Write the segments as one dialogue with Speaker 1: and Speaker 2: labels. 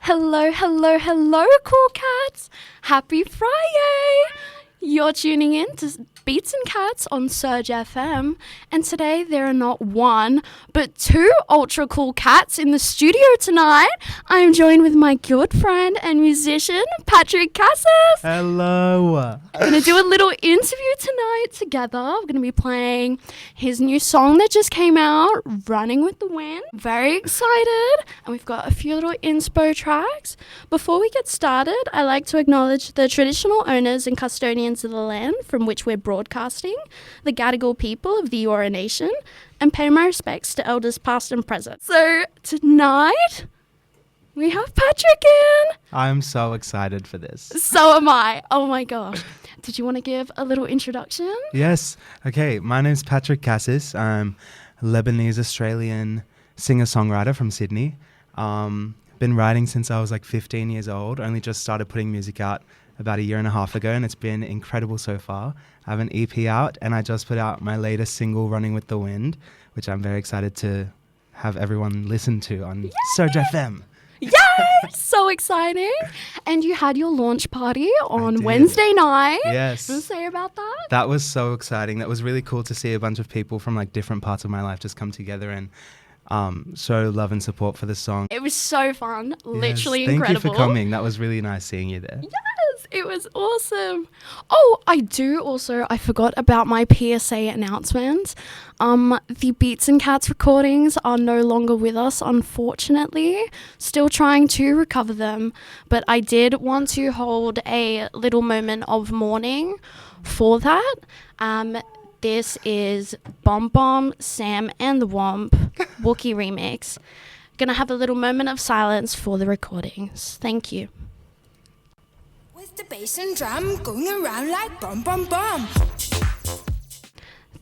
Speaker 1: Hello, hello, hello, cool cats. Happy Friday. You're tuning in to Beats and Cats on SurgFM, and today there are not one, but two ultra cool cats in the studio tonight. I am joined with my good friend and musician, Patrick Kassas.
Speaker 2: Hello.
Speaker 1: We're going to do a little interview tonight together. We're going to be playing his new song that just came out, Running with the Wind. Very excited. And we've got a few little inspo tracks. Before we get started, I like to acknowledge the traditional owners and custodians of the land from which we're broadcasting, the Gadigal people of the Eora Nation, and pay my respects to elders past and present. So tonight, we have Patrick in.
Speaker 2: I'm so excited for this.
Speaker 1: So am I. Oh my gosh. Did you want to give a little introduction?
Speaker 2: Yes. Okay. My name's Patrick Kassas. I'm a Lebanese-Australian singer-songwriter from Sydney. Been writing since I was like 15 years old. Only just started putting music out about a year and a half ago, and it's been incredible so far. I have an EP out, and I just put out my latest single, Running with the Wind, which I'm very excited to have everyone listen to on SurgFM.
Speaker 1: Yay! So exciting. And you had your launch party on
Speaker 2: did.
Speaker 1: Wednesday night.
Speaker 2: Yes.
Speaker 1: What do you say about that?
Speaker 2: That was so exciting. That was really cool to see a bunch of people from like different parts of my life just come together and show love and support for the song.
Speaker 1: It was so fun. Literally
Speaker 2: Yes,
Speaker 1: incredible.
Speaker 2: Thank you for coming. That was really nice seeing you there.
Speaker 1: Yes, it was awesome. Oh, I forgot about my PSA announcement. The Beats and Cats recordings are no longer with us, unfortunately. Still trying to recover them. But I did want to hold a little moment of mourning for that. This is Bomb Bomb, Sam and the Womp Wookiee remix. Gonna have a little moment of silence for the recordings. Thank you.
Speaker 3: With the bass and drum going around like bomb, bomb, bomb.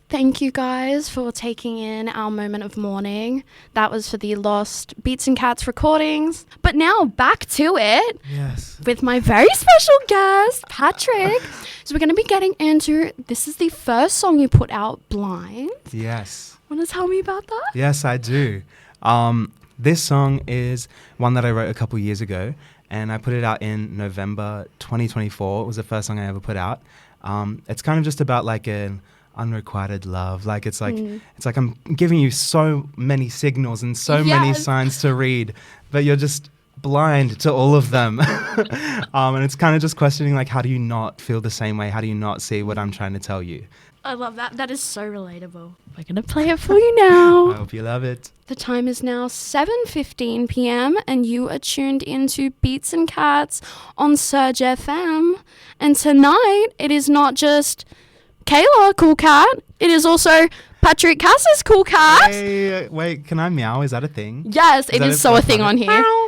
Speaker 1: Thank you guys for taking in our moment of mourning. That was for the lost Beats and Cats recordings. But now back to it.
Speaker 2: Yes.
Speaker 1: With my very special guest, Patrick. So we're going to be getting into, this is the first song you put out, Blind.
Speaker 2: Yes.
Speaker 1: Want to tell me about that?
Speaker 2: Yes, I do. This song is one that I wrote a couple years ago, and I put it out in November 2024. It was the first song I ever put out. It's kind of just about like an unrequited love. Like it's like I'm giving you so many signals and so many signs to read, but you're just blind to all of them. And it's kind of just questioning like, how do you not feel the same way? How do you not see what I'm trying to tell you?
Speaker 1: I love that. That is so relatable. We're going to play it for you now.
Speaker 2: I hope you love it.
Speaker 1: The time is now 7:15 p.m. and you are tuned into Beats and Cats on SurgFM. And tonight, it is not just Kayla, cool cat. It is also Patrick Kassas, cool cat.
Speaker 2: Hey, wait, can I meow? Is that a thing?
Speaker 1: Yes, it is so a thing on here. Meow.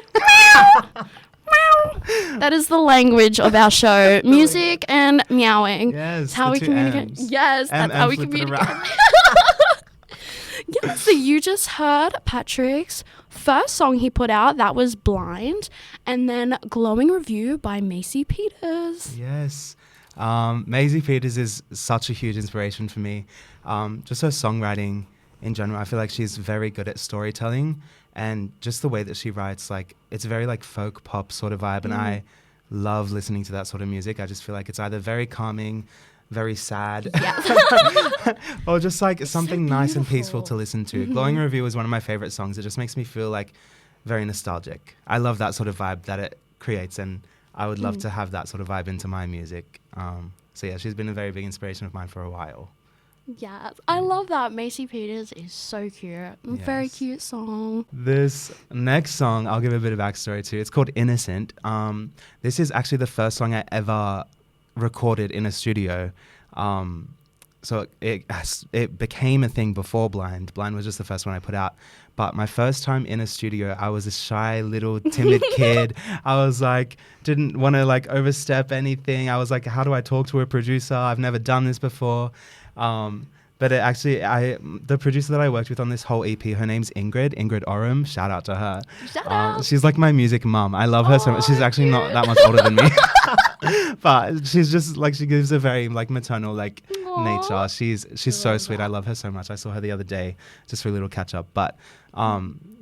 Speaker 1: That is the language of our show. Music and meowing.
Speaker 2: Yes,
Speaker 1: That's how
Speaker 2: the
Speaker 1: we
Speaker 2: two
Speaker 1: communicate.
Speaker 2: M's.
Speaker 1: Yes, that's how we
Speaker 2: flip it
Speaker 1: communicate.
Speaker 2: around.
Speaker 1: Yeah, so you just heard Patrick's first song he put out. That was Blind. And then Glowing Review by Macy Peters.
Speaker 2: Yes. Maisie Peters is such a huge inspiration for me. Just her songwriting in general. I feel like she's very good at storytelling, and just the way that she writes, like it's very like folk pop sort of vibe, and I love listening to that sort of music. I just feel like it's either very calming, very sad, or just like something nice and peaceful to listen to. Glowing Review is one of my favorite songs. It just makes me feel like very nostalgic. I love that sort of vibe that it creates, and I would love to have that sort of vibe into my music. So yeah, she's been a very big inspiration of mine for a while.
Speaker 1: Yeah, I love that. Macy Peters is so cute. Very
Speaker 2: Yes.
Speaker 1: cute song.
Speaker 2: This next song, I'll give a bit of backstory to. It's called Innocent. This is actually the first song I ever recorded in a studio. So it became a thing before Blind. Blind was just the first one I put out. But my first time in a studio, I was a shy little timid kid. I was like, didn't want to like overstep anything. I was like, how do I talk to a producer? I've never done this before. But the producer that I worked with on this whole EP, her name's Ingrid Oram. Shout out to her.
Speaker 1: Shout out.
Speaker 2: She's like my music mum. I love her so much. She's actually not that much older than me. But she's just like, she gives a very like maternal, like nature. She's so
Speaker 1: love
Speaker 2: sweet.
Speaker 1: that.
Speaker 2: I love her so much. I saw her the other day just for a little catch up. But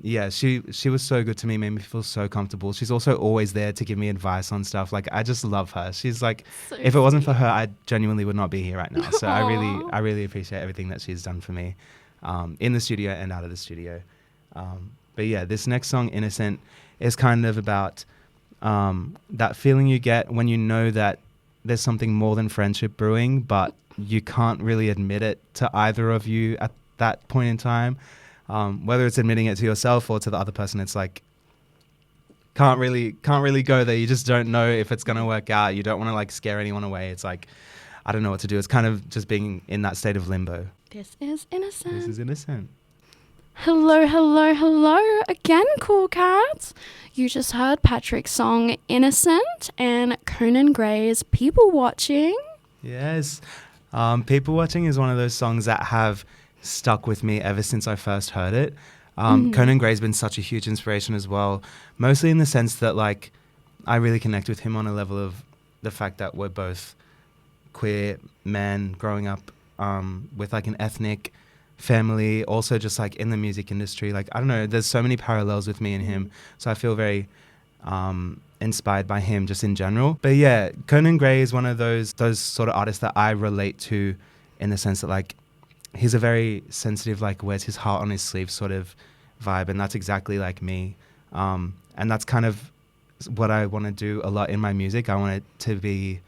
Speaker 2: yeah, she was so good to me, made me feel so comfortable. She's also always there to give me advice on stuff. Like, I just love her. She's like,
Speaker 1: So
Speaker 2: if it wasn't for
Speaker 1: sweet.
Speaker 2: her, I genuinely would not be here right now. So I
Speaker 1: Aw.
Speaker 2: really appreciate everything that she's done for me, in the studio and out of the studio. But yeah, this next song, Innocent, is kind of about that feeling you get when you know that there's something more than friendship brewing, but you can't really admit it to either of you at that point in time. Whether it's admitting it to yourself or to the other person, it's like can't really go there. You just don't know if it's gonna work out. You don't want to like scare anyone away. It's like, I don't know what to do. It's kind of just being in that state of limbo.
Speaker 1: This is Innocent.
Speaker 2: This is Innocent.
Speaker 1: Hello again, cool cats. You just heard Patrick's song Innocent and Conan Gray's People Watching.
Speaker 2: Yes. People Watching is one of those songs that have stuck with me ever since I first heard it. Conan Gray's been such a huge inspiration as well, mostly in the sense that like I really connect with him on a level of the fact that we're both queer men growing up with like an ethnic family, also just like in the music industry. Like, I don't know, there's so many parallels with me and him, so I feel very inspired by him just in general. But yeah, Conan Gray is one of those sort of artists that I relate to, in the sense that like he's a very sensitive, like wears his heart on his sleeve sort of vibe, and that's exactly like me. And that's kind of what I want to do a lot in my music. I want it to be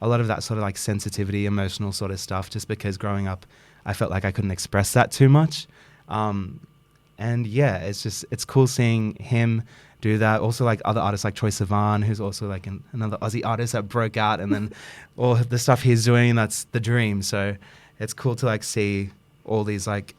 Speaker 2: a lot of that sort of like sensitivity, emotional sort of stuff, just because growing up I felt like I couldn't express that too much. And yeah, it's cool seeing him do that. Also like other artists like Troye Sivan, who's also like another Aussie artist that broke out, and then all the stuff he's doing, that's the dream. So it's cool to like see all these like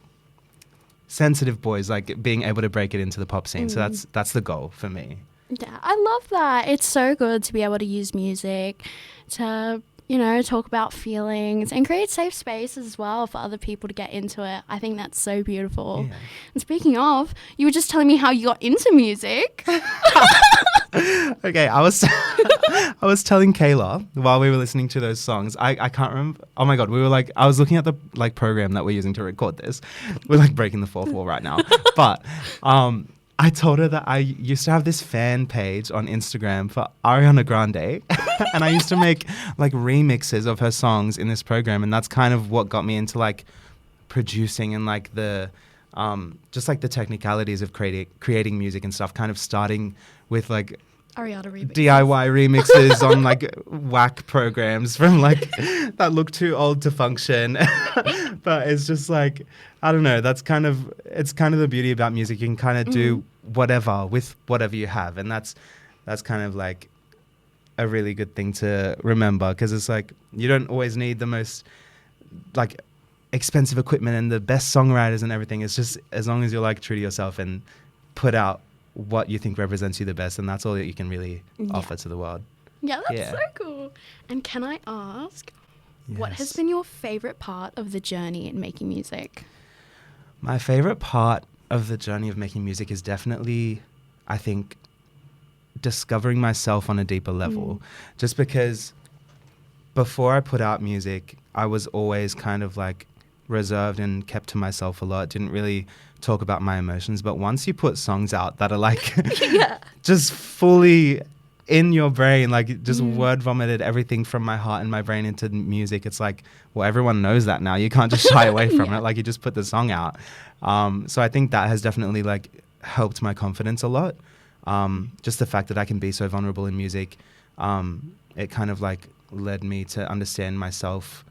Speaker 2: sensitive boys like being able to break it into the pop scene. So that's the goal for me.
Speaker 1: Yeah, I love that. It's so good to be able to use music to, you know, talk about feelings and create safe spaces as well for other people to get into it. I think that's so beautiful.
Speaker 2: Yeah.
Speaker 1: And speaking of, you were just telling me how you got into music.
Speaker 2: Okay, I was telling Kayla while we were listening to those songs. I can't remember. Oh my god, we were like, I was looking at the like program that we're using to record this. We're like breaking the fourth wall right now. But I told her that I used to have this fan page on Instagram for Ariana Grande, and I used to make like remixes of her songs in this program, and that's kind of what got me into like producing and like the just like the technicalities of creating music and stuff, kind of starting with like
Speaker 1: Ariana remix.
Speaker 2: DIY remixes on like whack programs from like that look too old to function. But it's just like, I don't know, it's kind of the beauty about music. You can kind of do whatever with whatever you have, and that's kind of like a really good thing to remember, because it's like you don't always need the most like expensive equipment and the best songwriters and everything. It's just as long as you're like true to yourself and put out what you think represents you the best, and that's all that you can really offer to the world.
Speaker 1: Yeah, that's so cool. And can I ask, what has
Speaker 2: Yes.
Speaker 1: been your favorite part of the journey in making music?
Speaker 2: My favorite part of the journey of making music is definitely, I think, discovering myself on a deeper level. Just because before I put out music, I was always kind of like reserved and kept to myself a lot, didn't really talk about my emotions. But once you put songs out that are like just fully in your brain, like just word vomited everything from my heart and my brain into music, it's like, well, everyone knows that now. You can't just shy away from it. Like, you just put the song out. So I think that has definitely like helped my confidence a lot. Just the fact that I can be so vulnerable in music, it kind of like led me to understand myself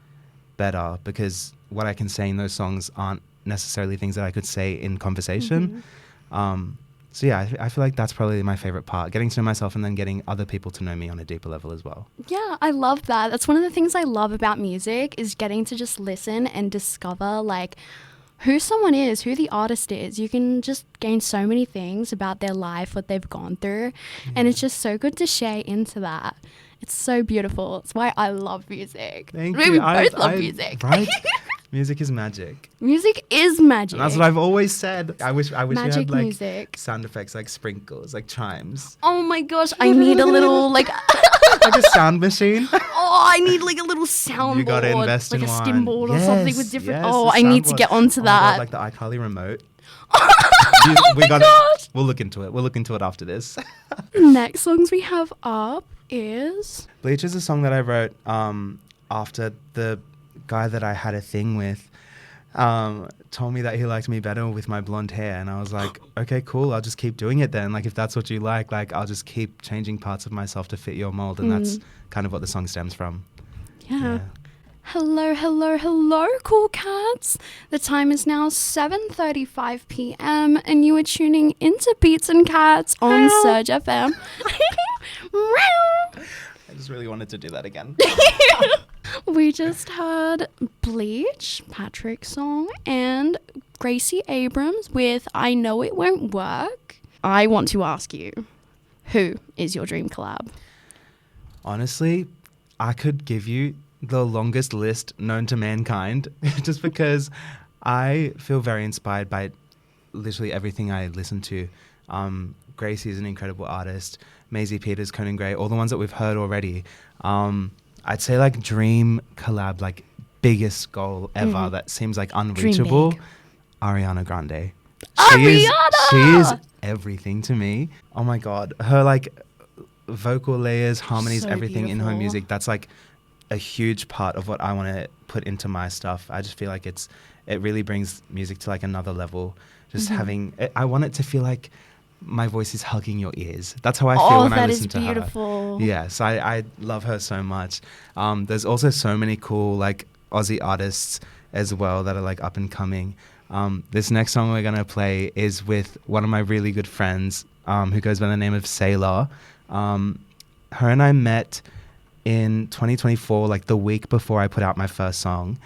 Speaker 2: better, because what I can say in those songs aren't necessarily things that I could say in conversation. So yeah, I feel like that's probably my favorite part, getting to know myself and then getting other people to know me on a deeper level as well.
Speaker 1: Yeah, I love that. That's one of the things I love about music, is getting to just listen and discover like who someone is, who the artist is. You can just gain so many things about their life, what they've gone through, and it's just so good to share into that. It's so beautiful. It's why I love music.
Speaker 2: Thank
Speaker 1: We
Speaker 2: you.
Speaker 1: both love music.
Speaker 2: Right? Music is magic.
Speaker 1: Music is magic.
Speaker 2: And that's what I've always said. I wish we had
Speaker 1: Magic
Speaker 2: like
Speaker 1: music.
Speaker 2: sound effects, like sprinkles, like chimes.
Speaker 1: Oh my gosh, I need a little like
Speaker 2: Like a sound machine.
Speaker 1: oh, I need like a little soundboard.
Speaker 2: You gotta invest
Speaker 1: like
Speaker 2: in
Speaker 1: a
Speaker 2: one.
Speaker 1: stimboard or something with
Speaker 2: Yes,
Speaker 1: different.
Speaker 2: yes,
Speaker 1: Oh,
Speaker 2: the
Speaker 1: I need to
Speaker 2: soundboard.
Speaker 1: get onto
Speaker 2: Oh my God,
Speaker 1: that.
Speaker 2: like the iCarly remote.
Speaker 1: Oh
Speaker 2: We
Speaker 1: my
Speaker 2: got
Speaker 1: gosh.
Speaker 2: it. We'll look into it. We'll look into it after this.
Speaker 1: Next songs we have up is
Speaker 2: Bleach is a song that I wrote after the guy that I had a thing with told me that he liked me better with my blonde hair, and I was like, okay, cool, I'll just keep doing it then. Like, if that's what you like I'll just keep changing parts of myself to fit your mold, and that's kind of what the song stems from.
Speaker 1: yeah. Hello, hello, hello, cool cats. The time is now 7:35 p.m. and you are tuning into Beats and Cats on SurgFM.
Speaker 2: I just really wanted to do that again.
Speaker 1: We just heard Bleach, Patrick's song, and Gracie Abrams with I Know It Won't Work. I want to ask you, who is your dream collab?
Speaker 2: Honestly, I could give you the longest list known to mankind just because I feel very inspired by literally everything I listen to. Gracie is an incredible artist. Maisie Peters, Conan Gray, all the ones that we've heard already. I'd say like dream collab, like biggest goal ever that seems like unreachable.
Speaker 1: big.
Speaker 2: Ariana Grande.
Speaker 1: Ariana!
Speaker 2: She is everything to me. Oh my God. Her like vocal layers, harmonies,
Speaker 1: So
Speaker 2: everything in her
Speaker 1: beautiful.
Speaker 2: music. That's like a huge part of what I want to put into my stuff. I just feel like it really brings music to like another level. Just I want it to feel like my voice is hugging your ears. That's how I feel when I listen to her.
Speaker 1: that is beautiful.
Speaker 2: Yes, I love her so much. There's also so many cool like Aussie artists as well that are like up and coming. This next song we're gonna play is with one of my really good friends who goes by the name of Sailor. Her and I met in 2024, like the week before I put out my first song.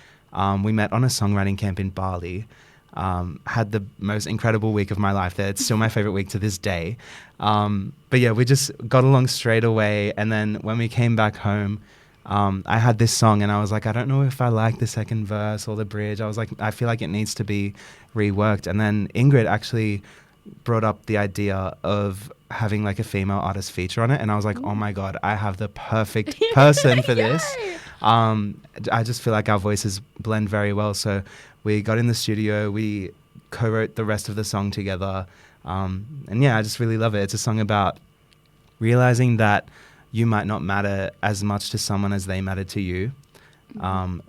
Speaker 2: We met on a songwriting camp in Bali. Had the most incredible week of my life there. It's still my favorite week to this day. But yeah, we just got along straight away. And then when we came back home, I had this song and I was like, I don't know if I like the second verse or the bridge. I was like, I feel like it needs to be reworked. And then Ingrid actually brought up the idea of having like a female artist feature on it. And I was like, oh my God, I have the perfect person for this. I just feel like our voices blend very well. So we got in the studio, we co-wrote the rest of the song together. And yeah, I just really love it. It's a song about realizing that you might not matter as much to someone as they matter to you,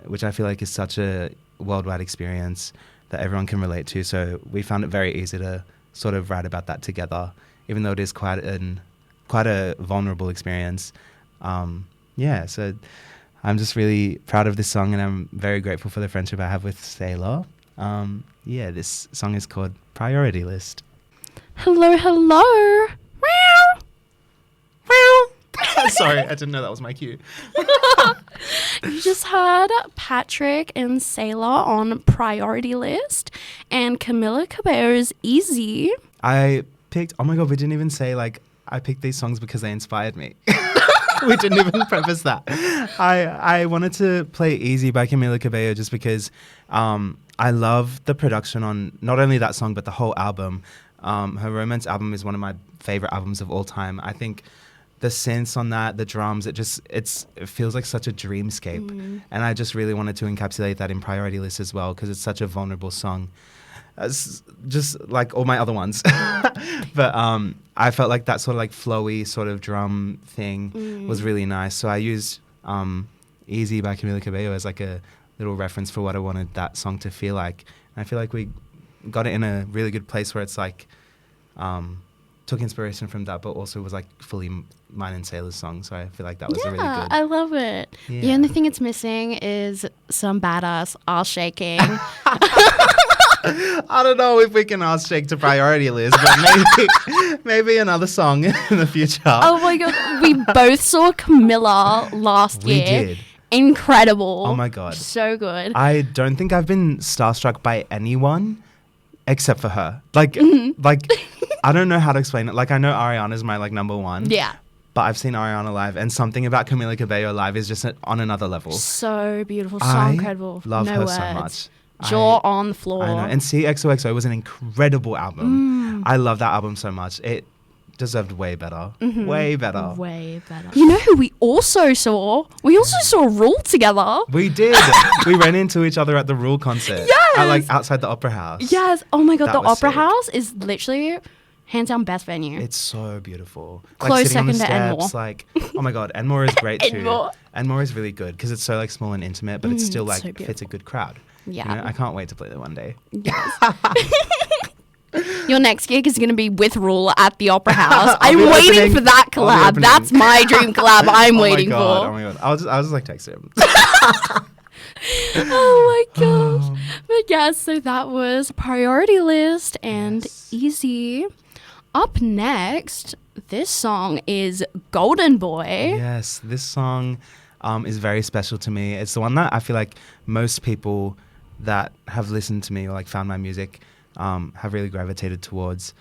Speaker 2: which I feel like is such a worldwide experience that everyone can relate to. So we found it very easy to sort of write about that together, even though it is quite a vulnerable experience. Yeah, so I'm just really proud of this song and I'm very grateful for the friendship I have with Sailor. Yeah, this song is called Priority List.
Speaker 1: Hello, hello. Meow. Meow.
Speaker 2: Sorry, I didn't know that was my cue.
Speaker 1: You just heard Patrick and Sailor on Priority List and Camila Cabello's Easy.
Speaker 2: I picked, oh my God, we didn't even say like, I picked these songs because they inspired me. We didn't even preface that. I wanted to play Easy by Camila Cabello just because I love the production on not only that song, but the whole album. Her Romance album is one of my favorite albums of all time. I think the synths on that, the drums, it feels like such a dreamscape. And I just really wanted to encapsulate that in Priority List as well because it's such a vulnerable song. Just like all my other ones. But I felt like that sort of like flowy sort of drum thing was really nice. So I used Easy by Camila Cabello as like a little reference for what I wanted that song to feel like. And I feel like we got it in a really good place where it's like took inspiration from that, but also was like fully mine and Sailor's song. So I feel like that was a really good.
Speaker 1: I love it.
Speaker 2: Yeah.
Speaker 1: The only thing it's missing is some badass ass shaking.
Speaker 2: I don't know if we can ask Shake to Priority List, but maybe another song in the future.
Speaker 1: Oh my God. We both saw Camilla last
Speaker 2: We
Speaker 1: year.
Speaker 2: did.
Speaker 1: Incredible.
Speaker 2: Oh my God.
Speaker 1: So good.
Speaker 2: I don't think I've been starstruck by anyone except for her. Like, I don't know how to explain it. Like, I know Ariana's my like number one.
Speaker 1: Yeah.
Speaker 2: But I've seen Ariana live, and something about Camila Cabello live is just on another level.
Speaker 1: So beautiful. So
Speaker 2: I
Speaker 1: incredible.
Speaker 2: love
Speaker 1: no
Speaker 2: her
Speaker 1: words.
Speaker 2: so much.
Speaker 1: Jaw on the floor.
Speaker 2: I know. And CXOXO was an incredible album. I love that album so much. It deserved way better. Way better.
Speaker 1: Way better. You know who we also saw? We also saw Rule together.
Speaker 2: We did. We ran into each other at the Rule concert.
Speaker 1: Yes.
Speaker 2: At, like outside the Opera House.
Speaker 1: Yes. Oh my God.
Speaker 2: That
Speaker 1: The
Speaker 2: was
Speaker 1: Opera
Speaker 2: sick.
Speaker 1: House is literally hands down best venue.
Speaker 2: It's so beautiful.
Speaker 1: Close
Speaker 2: sitting on the
Speaker 1: second to Enmore.
Speaker 2: steps, like, oh my God, Enmore is great too.
Speaker 1: Enmore.
Speaker 2: Enmore is really good because it's so like small and intimate, but it's still like
Speaker 1: so
Speaker 2: fits a good crowd.
Speaker 1: Yeah.
Speaker 2: You know, I can't wait to play there one day.
Speaker 1: Yes. Your next gig is going to be with Rule at the Opera House.
Speaker 2: I'll
Speaker 1: I'm
Speaker 2: be
Speaker 1: waiting
Speaker 2: opening-
Speaker 1: for that
Speaker 2: I'll be
Speaker 1: collab.
Speaker 2: opening.
Speaker 1: That's my dream collab I'm waiting
Speaker 2: Oh my God,
Speaker 1: for.
Speaker 2: oh my God. I'll just like text him.
Speaker 1: Oh my gosh. But yeah, so that was Priority List and
Speaker 2: Yes.
Speaker 1: Easy. Up next, this song is Golden Boy.
Speaker 2: Yes, this song is very special to me. It's the one that I feel like most people that have listened to me or like found my music have really gravitated towards.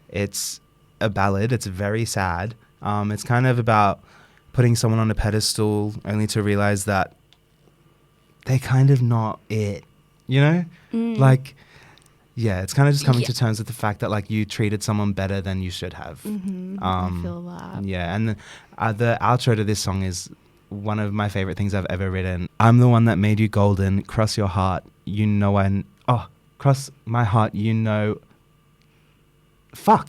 Speaker 2: It's a ballad. It's very sad. It's kind of about putting someone on a pedestal only to realize that they're kind of not it, you know? Like, yeah, it's kind of just coming to terms with the fact that like you treated someone better than you should have.
Speaker 1: I feel that.
Speaker 2: Yeah, and the outro to this song is one of my favorite things I've ever written. I'm the one that made you golden, cross your heart, you know cross my heart, you know. Fuck.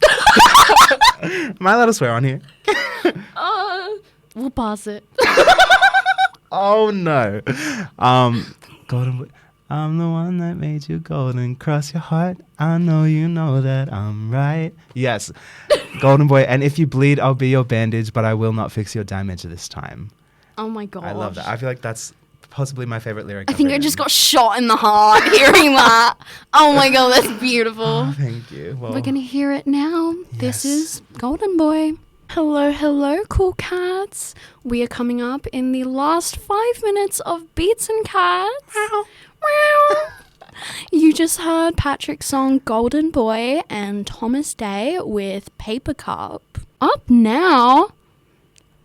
Speaker 2: Am I allowed to swear on here?
Speaker 1: We'll pause it.
Speaker 2: Oh no. Golden. I'm the one that made you golden. Cross your heart. I know you know that I'm right. Yes. Golden Boy. And if you bleed, I'll be your bandage, but I will not fix your damage this time.
Speaker 1: Oh my God.
Speaker 2: I love that. I feel like that's possibly my favorite lyric.
Speaker 1: I think I just got shot in the heart hearing that. Oh my God, that's beautiful.
Speaker 2: Oh, thank you. Well,
Speaker 1: We're going to hear it now. This
Speaker 2: Yes.
Speaker 1: is Golden Boy. Hello, hello, cool cats. We are coming up in the last 5 minutes of Beats and Cats. You just heard Patrick's song Golden Boy and Thomas Day with Paper Cup. Up now,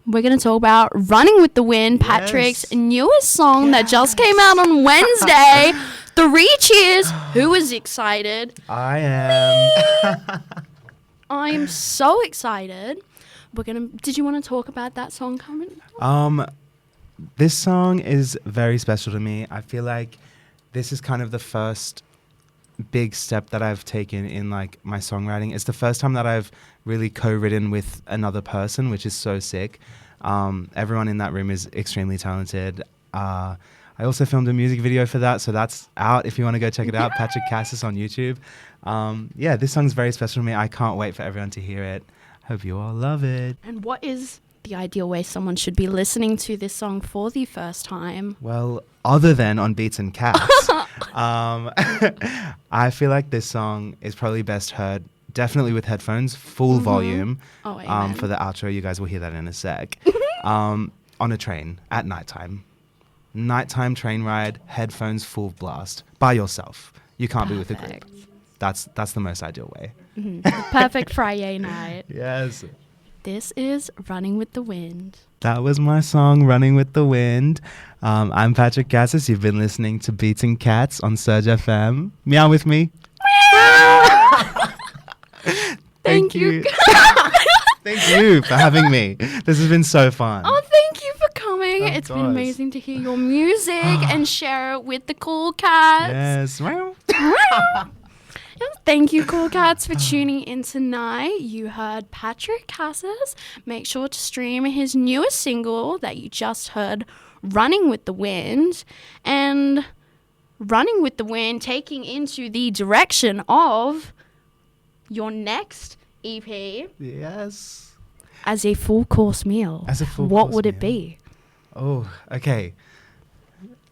Speaker 1: we're going to talk about Running with the Wind, Patrick's newest song that just came out on Wednesday. 3 cheers. Who is excited?
Speaker 2: I am.
Speaker 1: I'm so excited. Did you want to talk about that song, Carmen?
Speaker 2: This song is very special to me. I feel like this is kind of the first big step that I've taken in like my songwriting. It's the first time that I've really co-written with another person, which is so sick. Everyone in that room is extremely talented. I also filmed a music video for that, so that's out if you want to go check it out. Patrick Kassas on YouTube. Yeah, this song's very special to me. I can't wait for everyone to hear it. Hope you all love it.
Speaker 1: And what is the ideal way someone should be listening to this song for the first time?
Speaker 2: Well, other than on Beats and Cats, I feel like this song is probably best heard definitely with headphones, full volume.
Speaker 1: Oh, amen.
Speaker 2: For the outro, you guys will hear that in a sec. On a train at nighttime. Nighttime train ride, headphones full blast by yourself. You can't be with a group. That's the most ideal way.
Speaker 1: The perfect Friday night.
Speaker 2: Yes.
Speaker 1: This is Running with the Wind.
Speaker 2: That was my song, Running with the Wind. I'm Patrick Kassas. You've been listening to Beats and Cats on SurgFM. Meow with me.
Speaker 1: Thank you.
Speaker 2: Thank you for having me. This has been so fun.
Speaker 1: Oh, thank you for coming.
Speaker 2: Of
Speaker 1: It's been
Speaker 2: course.
Speaker 1: amazing to hear your music and share it with the cool cats.
Speaker 2: Yes.
Speaker 1: Thank you, cool cats, for tuning in tonight. You heard Patrick Kassas. Make sure to stream his newest single that you just heard, Running with the Wind. And Running with the Wind taking into the direction of your next EP
Speaker 2: Yes.
Speaker 1: as a full course meal.
Speaker 2: As a full
Speaker 1: What
Speaker 2: course
Speaker 1: would it
Speaker 2: meal.
Speaker 1: be?
Speaker 2: Oh, okay.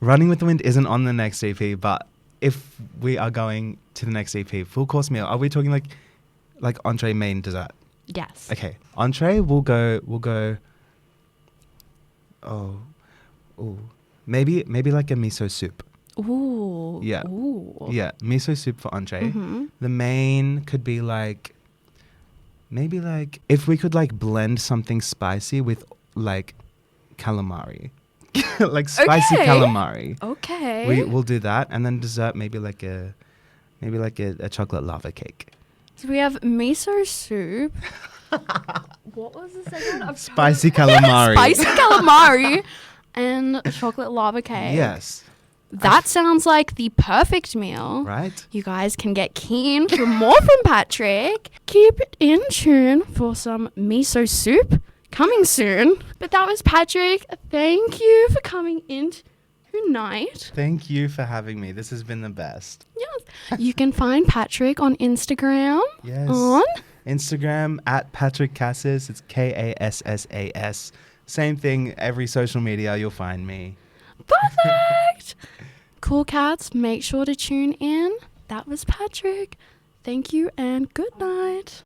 Speaker 2: Running with the Wind isn't on the next EP, but if we are going to the next EP, full course meal, are we talking like entree, main, dessert?
Speaker 1: Yes.
Speaker 2: Okay. Entree, we'll go. Maybe like a miso soup.
Speaker 1: Ooh.
Speaker 2: Yeah.
Speaker 1: Ooh.
Speaker 2: Yeah, miso soup for entree.
Speaker 1: Mhm.
Speaker 2: The main could be maybe if we could blend something spicy with calamari. Like spicy
Speaker 1: Okay.
Speaker 2: calamari.
Speaker 1: Okay.
Speaker 2: We'll do that, and then dessert maybe a chocolate lava cake.
Speaker 1: So we have miso soup, What was the second one?
Speaker 2: Spicy calamari.
Speaker 1: Spicy calamari and chocolate lava cake.
Speaker 2: Yes.
Speaker 1: That sounds like the perfect meal.
Speaker 2: Right?
Speaker 1: You guys can get keen for more from Patrick. Keep it in tune for some miso soup coming soon. But that was Patrick. Thank you for coming in tonight.
Speaker 2: Thank you for having me. This has been the best.
Speaker 1: Yes. You can find Patrick on Instagram.
Speaker 2: Yes.
Speaker 1: On
Speaker 2: Instagram at Patrick Kassas. It's Kassas. Same thing. Every social media, you'll find me.
Speaker 1: Perfect. Cool cats, make sure to tune in. That was Patrick. Thank you and good night.